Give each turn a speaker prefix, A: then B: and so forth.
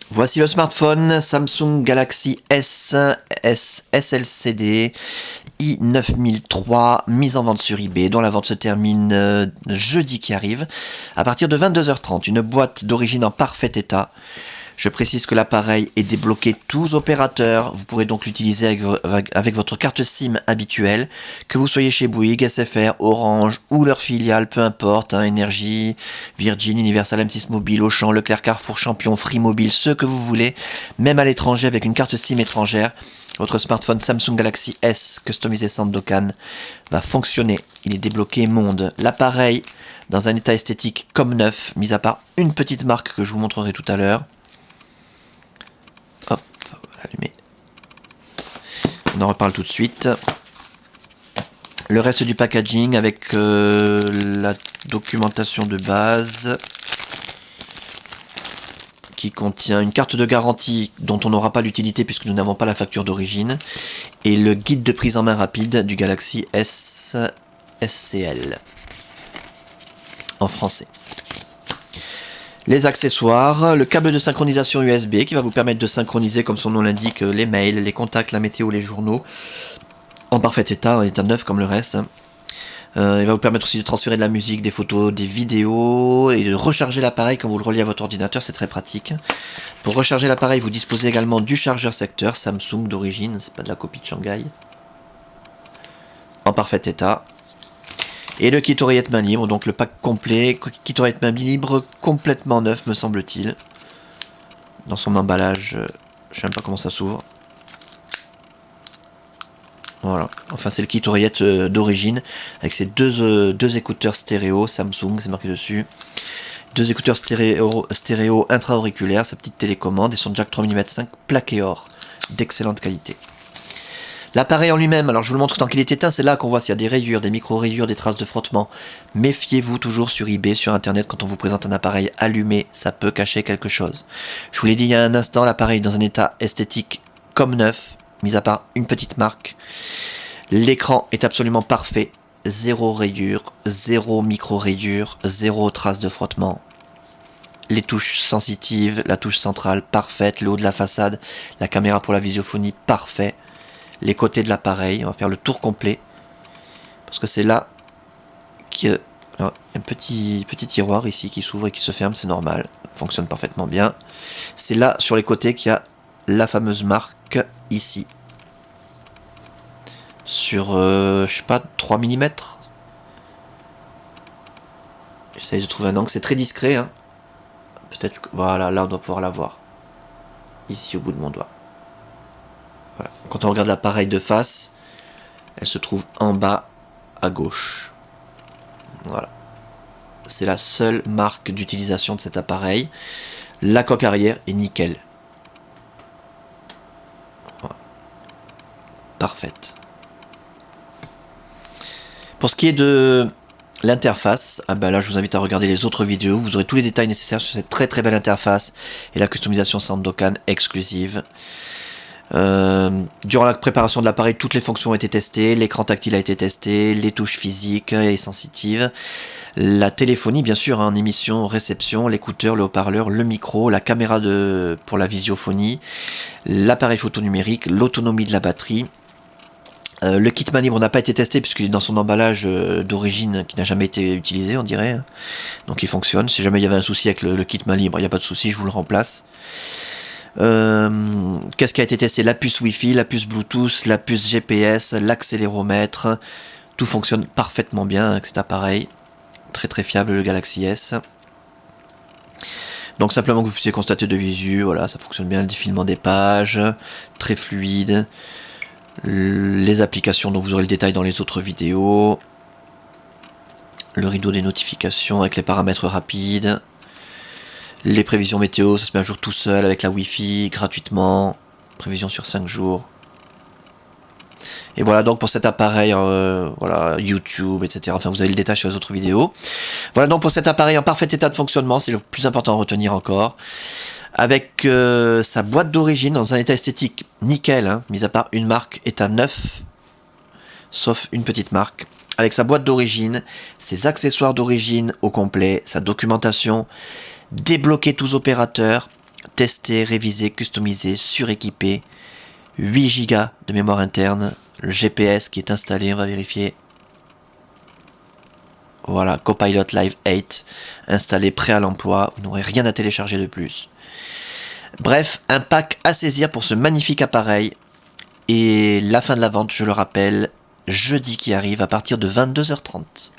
A: Voici le smartphone Samsung Galaxy S LCD i9003, mise en vente sur eBay, dont la vente se termine jeudi qui arrive, à partir de 22h30. Une boîte d'origine en parfait état. Je précise que l'appareil est débloqué tous opérateurs. Vous pourrez donc l'utiliser avec votre carte SIM habituelle, que vous soyez chez Bouygues, SFR, Orange ou leur filiale, peu importe, Énergie, Virgin, Universal, M6 Mobile, Auchan, Leclerc, Carrefour, Champion, Free Mobile, ceux que vous voulez, même à l'étranger avec une carte SIM étrangère. Votre smartphone Samsung Galaxy S, customisé Sandokan, va fonctionner. Il est débloqué monde. L'appareil, dans un état esthétique comme neuf, mis à part une petite marque que je vous montrerai tout à l'heure. Hop, allumer. On en reparle tout de suite. Le reste du packaging avec la documentation de base qui contient une carte de garantie dont on n'aura pas l'utilité puisque nous n'avons pas la facture d'origine et le guide de prise en main rapide du Galaxy S SCL en français. Les accessoires, le câble de synchronisation USB qui va vous permettre de synchroniser, comme son nom l'indique, les mails, les contacts, la météo, les journaux, en parfait état, en état neuf comme le reste. Il va vous permettre aussi de transférer de la musique, des photos, des vidéos, et de recharger l'appareil quand vous le reliez à votre ordinateur, c'est très pratique. Pour recharger l'appareil, vous disposez également du chargeur secteur Samsung d'origine, c'est pas de la copie de Shanghai, en parfait état. Et le kit oreillette main libre, donc le pack complet, kit oreillette main libre complètement neuf me semble-t-il. Dans son emballage, je sais même pas comment ça s'ouvre. Voilà, enfin c'est le kit oreillette d'origine, avec ses deux écouteurs stéréo Samsung, c'est marqué dessus. Deux écouteurs stéréo intra-auriculaires, sa petite télécommande et son jack 3 mm 5 plaqué or, d'excellente qualité. L'appareil en lui-même, alors je vous le montre tant qu'il est éteint, c'est là qu'on voit s'il y a des rayures, des micro-rayures, des traces de frottement. Méfiez-vous toujours sur eBay, sur internet, quand on vous présente un appareil allumé, ça peut cacher quelque chose. Je vous l'ai dit il y a un instant, l'appareil est dans un état esthétique comme neuf, mis à part une petite marque. L'écran est absolument parfait, zéro rayure, zéro micro-rayure, zéro trace de frottement. Les touches sensitives, la touche centrale parfaite, le haut de la façade, la caméra pour la visiophonie parfait. Les côtés de l'appareil, on va faire le tour complet parce que c'est là qu'il y a un petit tiroir ici qui s'ouvre et qui se ferme, c'est normal, fonctionne parfaitement bien. C'est là sur les côtés qu'il y a la fameuse marque ici sur je sais pas 3 mm. J'essaye de trouver un angle, c'est très discret hein. Peut-être que voilà, là on doit pouvoir la voir ici au bout de mon doigt. Voilà. Quand on regarde l'appareil de face, elle se trouve en bas à gauche. Voilà. C'est la seule marque d'utilisation de cet appareil. La coque arrière est nickel. Voilà. Parfaite. Pour ce qui est de l'interface, ah ben là je vous invite à regarder les autres vidéos. Vous aurez tous les détails nécessaires sur cette très belle interface et la customisation Sandokan exclusive. Durant la préparation de l'appareil, toutes les fonctions ont été testées, l'écran tactile a été testé, les touches physiques et sensitives, la téléphonie bien sûr en émission, réception, l'écouteur, le haut-parleur, le micro, la caméra pour la visiophonie, l'appareil photo numérique, l'autonomie de la batterie. Le kit main libre n'a pas été testé puisqu'il est dans son emballage d'origine qui n'a jamais été utilisé on dirait, donc il fonctionne. Si jamais il y avait un souci avec le kit main libre, il n'y a pas de souci, je vous le remplace. Qu'est-ce qui a été testé? La puce Wi-Fi, la puce Bluetooth, la puce GPS, l'accéléromètre, tout fonctionne parfaitement bien avec cet appareil, très fiable le Galaxy S. Donc simplement que vous puissiez constater de visu, voilà, ça fonctionne bien, le défilement des pages, très fluide, les applications dont vous aurez le détail dans les autres vidéos, le rideau des notifications avec les paramètres rapides. Les prévisions météo, ça se met à jour tout seul avec la Wi-Fi, gratuitement. Prévision sur 5 jours. Et voilà donc pour cet appareil, voilà, YouTube, etc. Enfin, vous avez le détail sur les autres vidéos. Voilà donc pour cet appareil en parfait état de fonctionnement, c'est le plus important à retenir encore. Avec sa boîte d'origine dans un état esthétique nickel, hein, mis à part une marque état neuf, sauf une petite marque. Avec sa boîte d'origine, ses accessoires d'origine au complet, sa documentation, débloquer tous opérateurs, testé, révisé, customisé, suréquipé. 8 Go de mémoire interne, le GPS qui est installé, on va vérifier. Voilà, Copilot Live 8, installé, prêt à l'emploi, vous n'aurez rien à télécharger de plus. Bref, un pack à saisir pour ce magnifique appareil. Et la fin de la vente, je le rappelle, jeudi qui arrive à partir de 22h30.